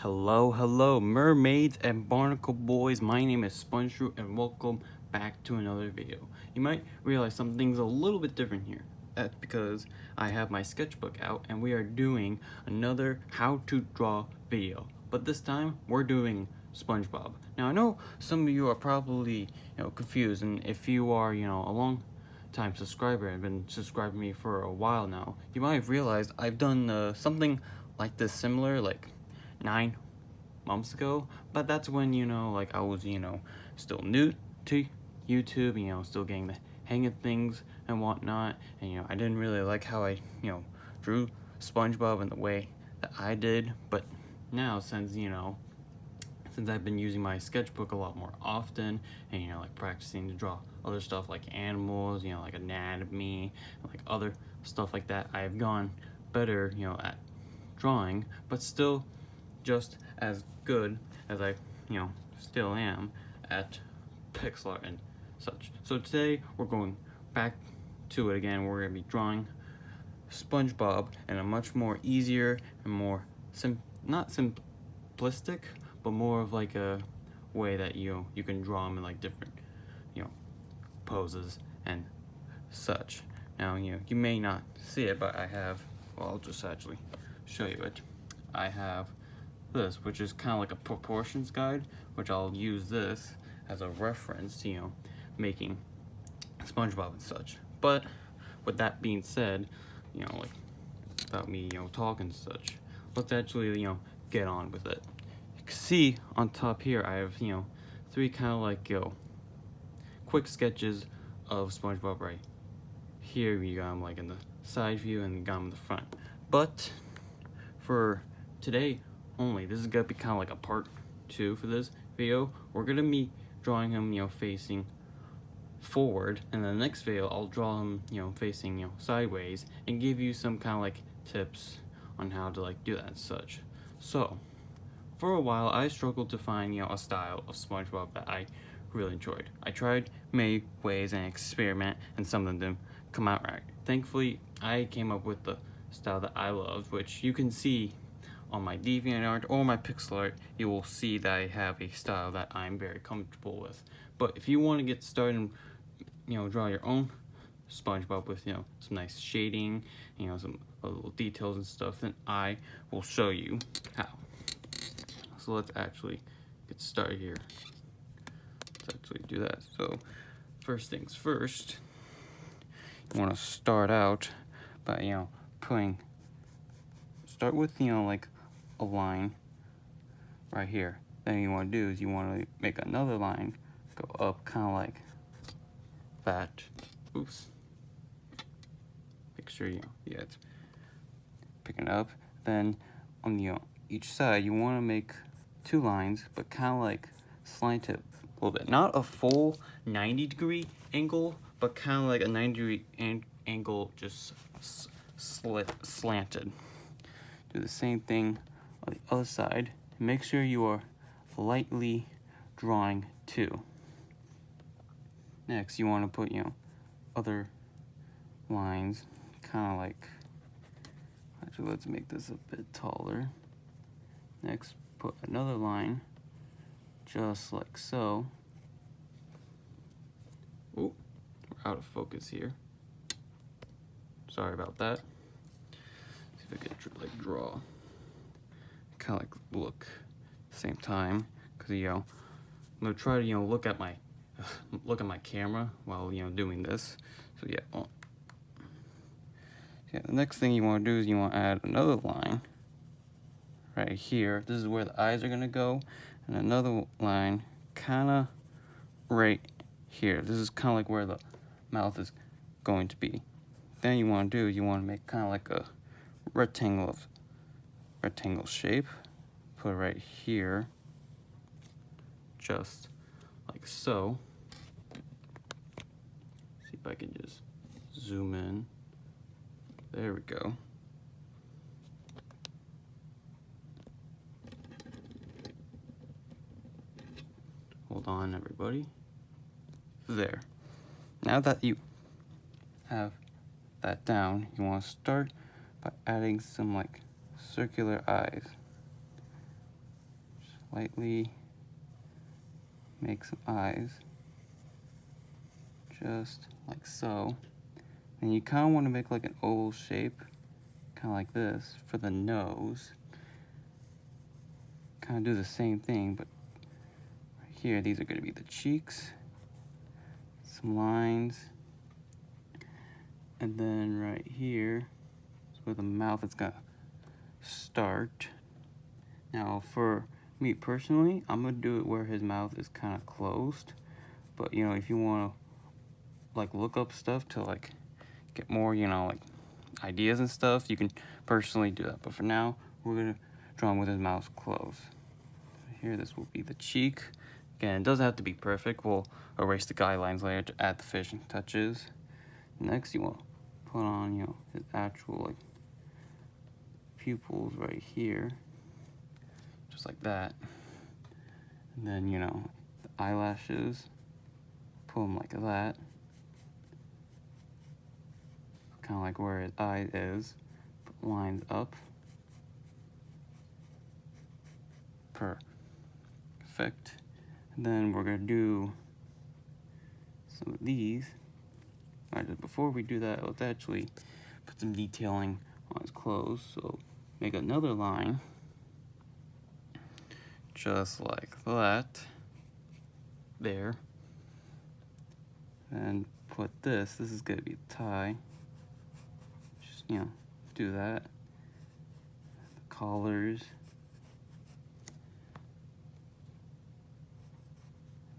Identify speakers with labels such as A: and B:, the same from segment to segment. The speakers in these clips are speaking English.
A: Hello, mermaids and barnacle boys. My name is SpongeBob and welcome back to another video. You might realize something's a little bit different here. That's because I have my sketchbook out and we are doing another how to draw video. But this time we're doing SpongeBob. Now I know some of you are probably confused, and if you are a long time subscriber and been subscribing me for a while now, you might have realized I've done something like this similar like 9 months ago, but that's when I was still new to YouTube, still getting the hang of things and whatnot, and I didn't really like how I drew SpongeBob in the way that I did. But now since I've been using my sketchbook a lot more often, and like practicing to draw other stuff like animals, like anatomy, like other stuff like that, I've gone better at drawing, but still just as good as I still am at pixel art and such. So today we're going back to it again. We're going to be drawing SpongeBob in a much more easier and more not simplistic, but more of like a way that you can draw him in like different poses and such. Now you may not see it, but I have, well, I'll just actually show you it. I have this, which is kind of like a proportions guide, which I'll use this as a reference to making SpongeBob and such. But with that being said, like without me talking and such, let's actually get on with it. You can see on top here I have three kind of like quick sketches of SpongeBob right here. We got him like in the side view and got him in the front. But for today only, this is gonna be kind of like a part 2 for this video. We're gonna be drawing him facing forward, and in the next video I'll draw him facing sideways and give you some kind of like tips on how to like do that and such. So for a while I struggled to find a style of SpongeBob that I really enjoyed. I tried many ways and experiment, and some of them come out right. Thankfully I came up with the style that I loved, which you can see on my DeviantArt or my pixel art. You will see that I have a style that I'm very comfortable with. But if you want to get started and draw your own SpongeBob with some nice shading, some little details and stuff, then I will show you how. So let's actually get started here. Let's actually do that. So first things first, you want to start out by start with like a line right here. Then you want to do is you want to make another line go up kind of like that. Oops. Make sure it's picking up. Then on each side you want to make two lines, but kind of like slanted a little bit. Not a full 90-degree angle, but kind of like a 90-degree angle, just slanted. Do the same thing on the other side. Make sure you are lightly drawing too. Next, you want to put other lines, kind of like, actually let's make this a bit taller. Next, put another line, just like so. Ooh, we're out of focus here. Sorry about that. See if I can like draw, kind of like look at the same time, because I'm gonna try to look at my camera while doing this. So yeah, the next thing you want to do is you want to add another line right here. This is where the eyes are gonna go, and another line kind of right here. This is kind of like where the mouth is going to be. Then you want to do is you want to make kind of like a rectangle shape. Put it right here, just like so. See if I can just zoom in. There we go. Hold on, everybody. There. Now that you have that down, you want to start by adding some like circular eyes. lightly make some eyes, just like so. And you kind of want to make like an oval shape, kind of like this, for the nose. Kind of do the same thing, but right here, these are going to be the cheeks, some lines, and then right here is where the mouth is going to start. Now, for me personally, I'm going to do it where his mouth is kind of closed, but you know, if you want to like look up stuff to like get more, you know, like ideas and stuff, you can personally do that. But for now, we're gonna draw him with his mouth closed. Here, this will be the cheek. Again, it doesn't have to be perfect. We'll erase the guidelines later to add the finishing touches. Next, you want to put on, you know, his actual like pupils right here, just like that. And then, you know, the eyelashes, pull them like that. Kind of like where his eye is, put lines up. Perfect. And then we're gonna do some of these. Alright, before we do that, let's actually put some detailing on his clothes. So make another line, just like that, there. And put this is gonna be a tie. Just, you know, do that. The collars.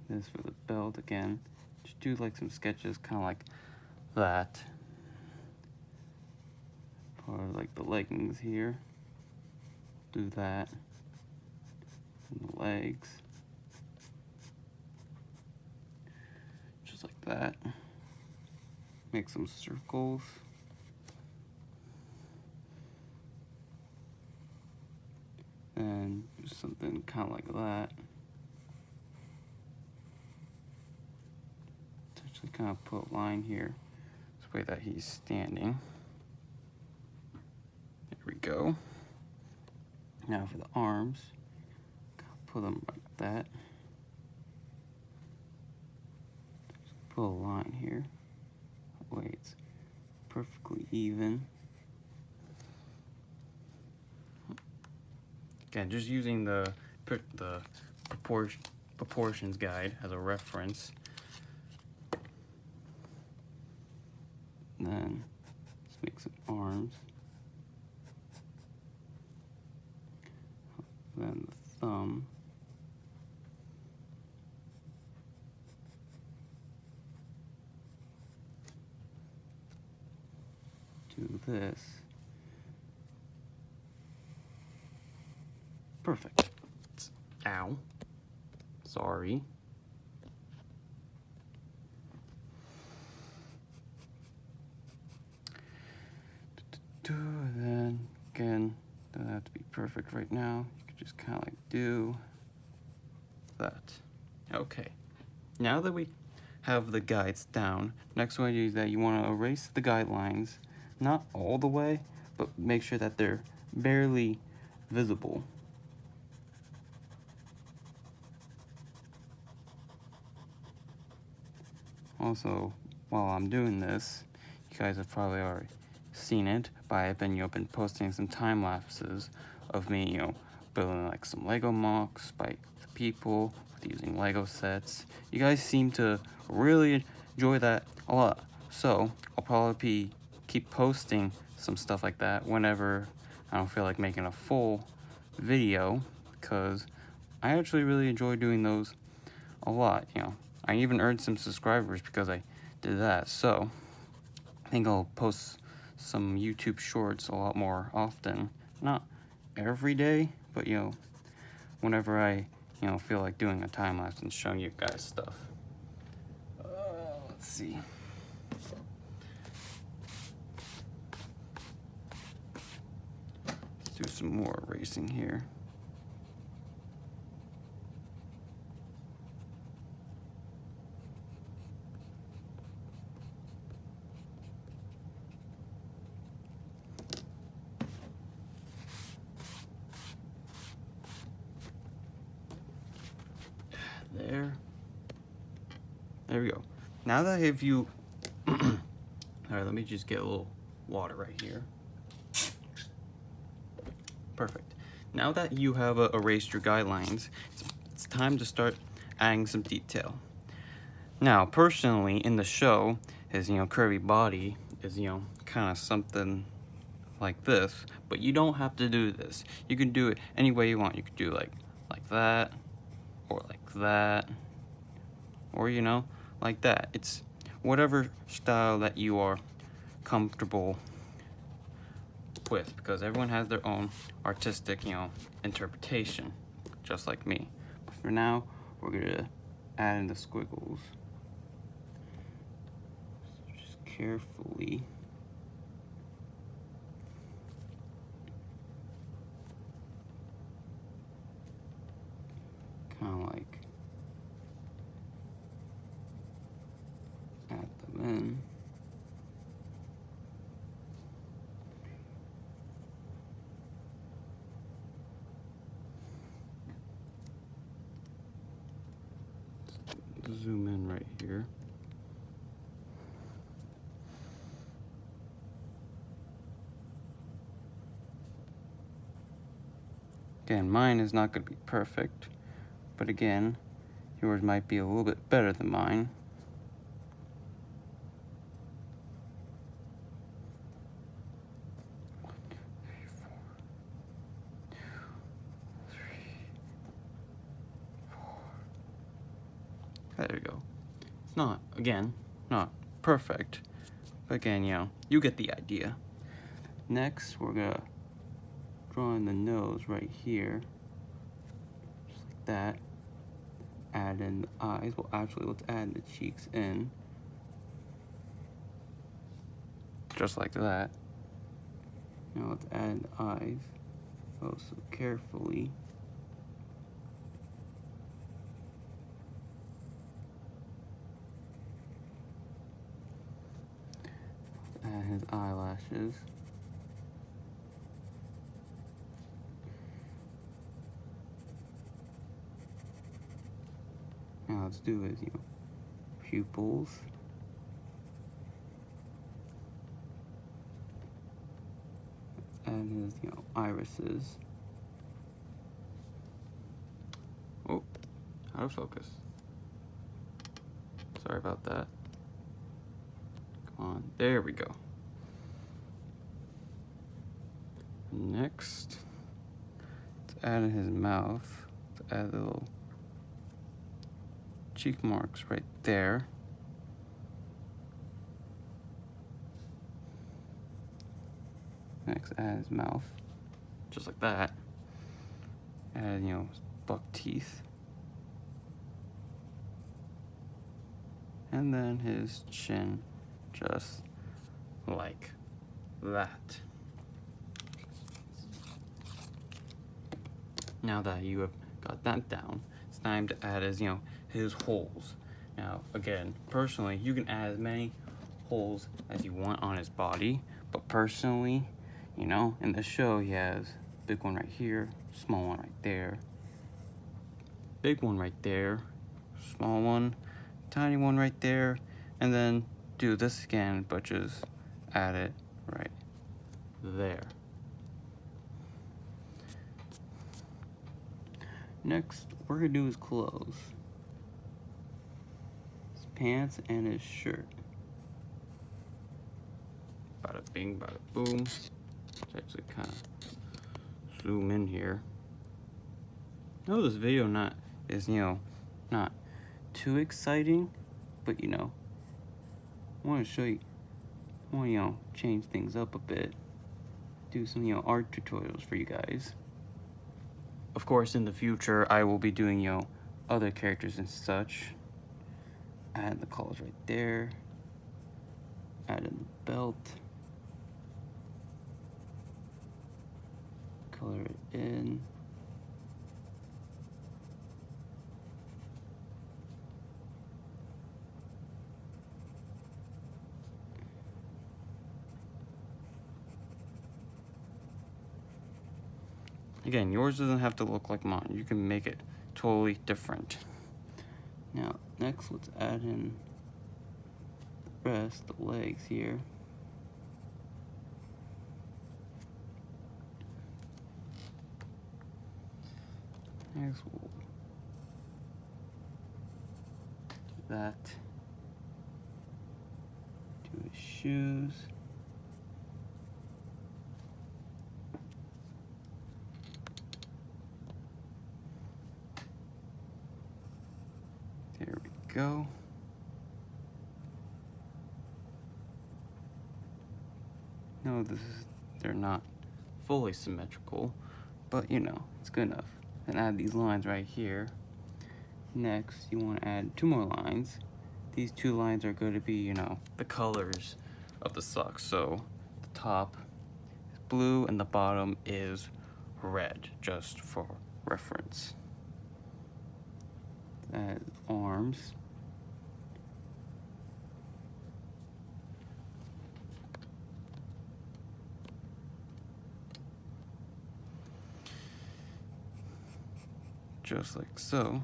A: This for the belt again. Just do like some sketches, kind of like that. Part of like the leggings here. Do that. And the legs. Just like that. Make some circles. And do something kind of like that. Kind of put a line here, this way that he's standing. There we go. Now for the arms, put them like that. Put a line here. That way it's perfectly even. Again, just using the proportions guide as a reference. Then let's make some arms. Then the thumb. Do this. Perfect. Ow. Sorry. Then again, doesn't have to be perfect right now. You can just kind of like do that. Okay. Now that we have the guides down, next one is that you want to erase the guidelines, not all the way, but make sure that they're barely visible. Also, while I'm doing this, you guys have probably already seen it, but I've been posting some time lapses of me, building like some Lego mocks by people with using Lego sets. You guys seem to really enjoy that a lot, so I'll probably keep posting some stuff like that whenever I don't feel like making a full video, because I actually really enjoy doing those a lot. I even earned some subscribers because I did that, so I think I'll post some YouTube shorts a lot more often. Not every day, but whenever I feel like doing a time lapse and showing you guys stuff. Let's see. Let's do some more erasing here. there. There we go. Now that if you, all right, let me just get a little water right here. Perfect. Now that you have erased your guidelines, it's time to start adding some detail. Now, personally, in the show, his, curvy body is, kind of something like this, but you don't have to do this. You can do it any way you want. You could do like that, or like that, or, like that. It's whatever style that you are comfortable with, because everyone has their own artistic, interpretation, just like me. But for now, we're gonna add in the squiggles. Just carefully. Kind of like add them in. Zoom in right here. Again, mine is not going to be perfect, but again, yours might be a little bit better than mine. There we go. It's not, again, not perfect, but again, you get the idea. Next, we're gonna draw in the nose right here, just like that. Add in the eyes. Well, actually, let's add the cheeks in, just like that. Now let's add the eyes. Oh, so carefully. Add his eyelashes. Now let's do his, pupils. Add his, irises. Oh, out of focus. Sorry about that. Come on, there we go. Next, let's add in his mouth. Let's add the little cheek marks right there. Next, add his mouth, just like that. Add, his buck teeth. And then his chin, just like that. Now that you have got that down, it's time to add his holes. Now, again, personally, you can add as many holes as you want on his body, but personally, in the show, he has big one right here, small one right there, big one right there, small one, tiny one right there, and then do this again, but just add it right there. Next, we're gonna do his clothes. His pants and his shirt. Bada bing, bada boom. Let's actually kind of zoom in here. I know this video is not too exciting, but I want to show you, I want to change things up a bit. Do some art tutorials for you guys. Of course, in the future, I will be doing, other characters and such. Add the colors right there. Add in the belt. Color it in. Again, yours doesn't have to look like mine. You can make it totally different. Now, next let's add in the rest, the legs here. Next we'll do that to his shoes. There we go. No, they're not fully symmetrical, but you know, it's good enough. And add these lines right here. Next, you want to add 2 more lines. These 2 lines are going to be, you know, the colors of the socks. So the top is blue and the bottom is red, just for reference. Add arms. Just like so.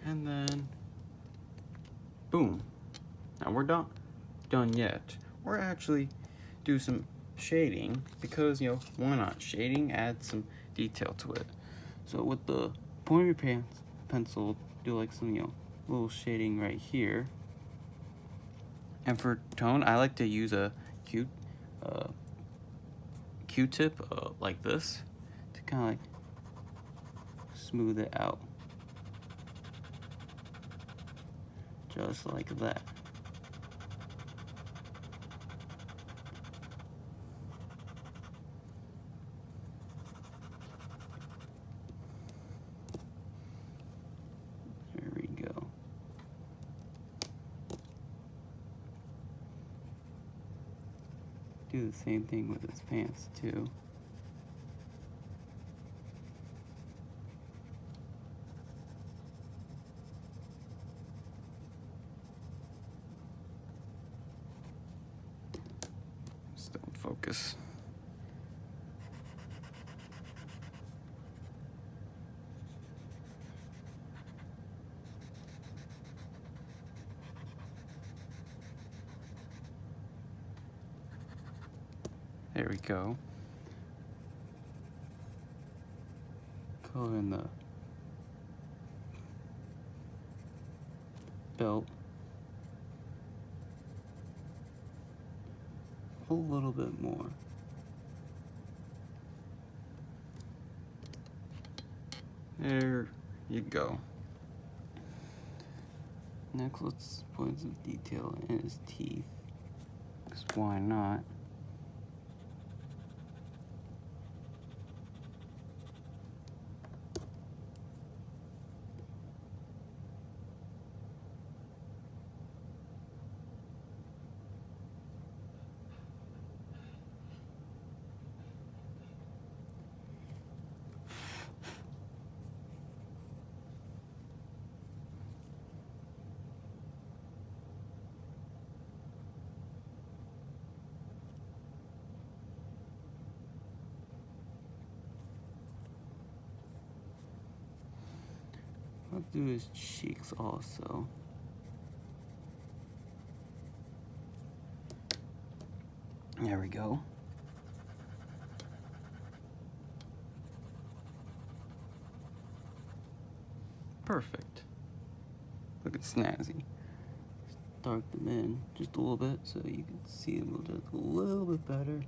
A: And then, boom. Now we're not done yet. We're actually do some shading because, you know, why not? Shading adds some detail to it. So with the point of your pencil, do like some, you know, little shading right here. And for tone, I like to use a Q-tip like this to kind of like smooth it out. Just like that. There we go. Do the same thing with his pants too. Don't focus. There we go. Color in the belt. A little bit more. There you go. Next, let's put some detail in his teeth. Because why not? I'll do his cheeks also. There we go. Perfect. Look at Snazzy. Dark them in just a little bit so you can see them just a little bit better.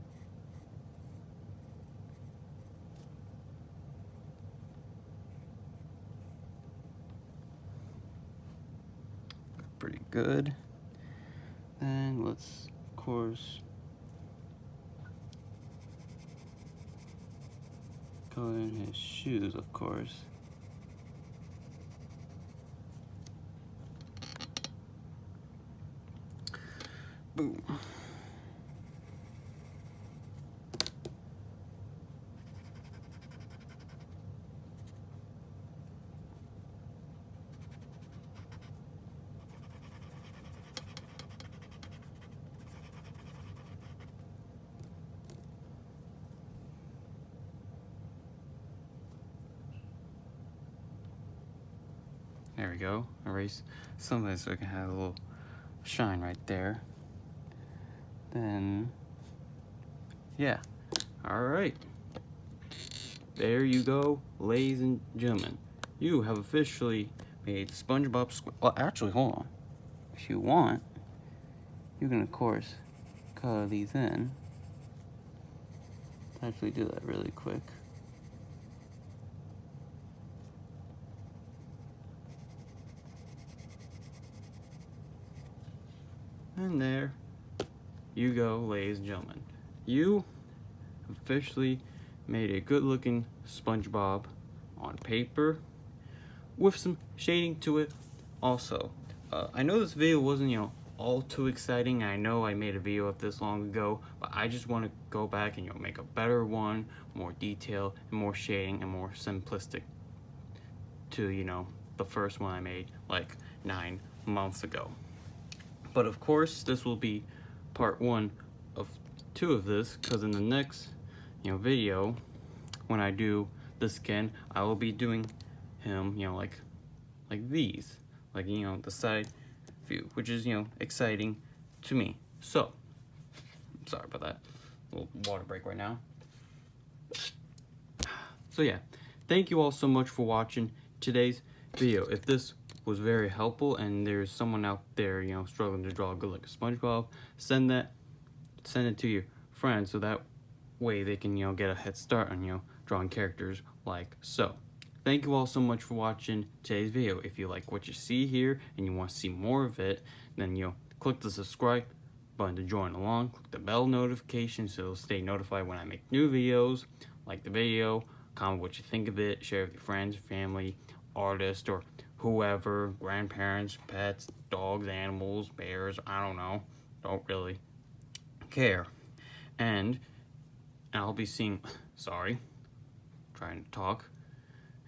A: Pretty good. Then let's, of course, color in his shoes, of course. Boom. There we go. Erase some of this so I can have a little shine right there. Then, yeah. Alright. There you go, ladies and gentlemen. You have officially made SpongeBob SquarePants. Well, actually, hold on. If you want, you can, of course, color these in. Actually do that really quick. And there you go, ladies and gentlemen. You officially made a good looking SpongeBob on paper with some shading to it also. I know this video wasn't, all too exciting. I know I made a video of this long ago, but I just want to go back and, make a better one, more detail and more shading and more simplistic to, the first one I made like 9 months ago. But of course, this will be part 1 of 2 of this, because in the next, video, when I do this again, I will be doing him, like these, like, the side view, which is, exciting to me. So, sorry about that. A little water break right now. So yeah, thank you all so much for watching today's video. If this was very helpful and there's someone out there, struggling to draw a good looking SpongeBob, send it to your friends so that way they can, get a head start on, drawing characters like so. Thank you all so much for watching today's video. If you like what you see here and you want to see more of it, then, click the subscribe button to join along. Click the bell notification so you'll stay notified when I make new videos. Like the video, comment what you think of it, share with your friends, family, artists, or whoever, grandparents, pets, dogs, animals, bears, I don't know. Don't really care. And I'll be seeing, trying to talk.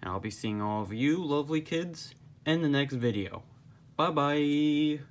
A: And I'll be seeing all of you lovely kids in the next video. Bye-bye.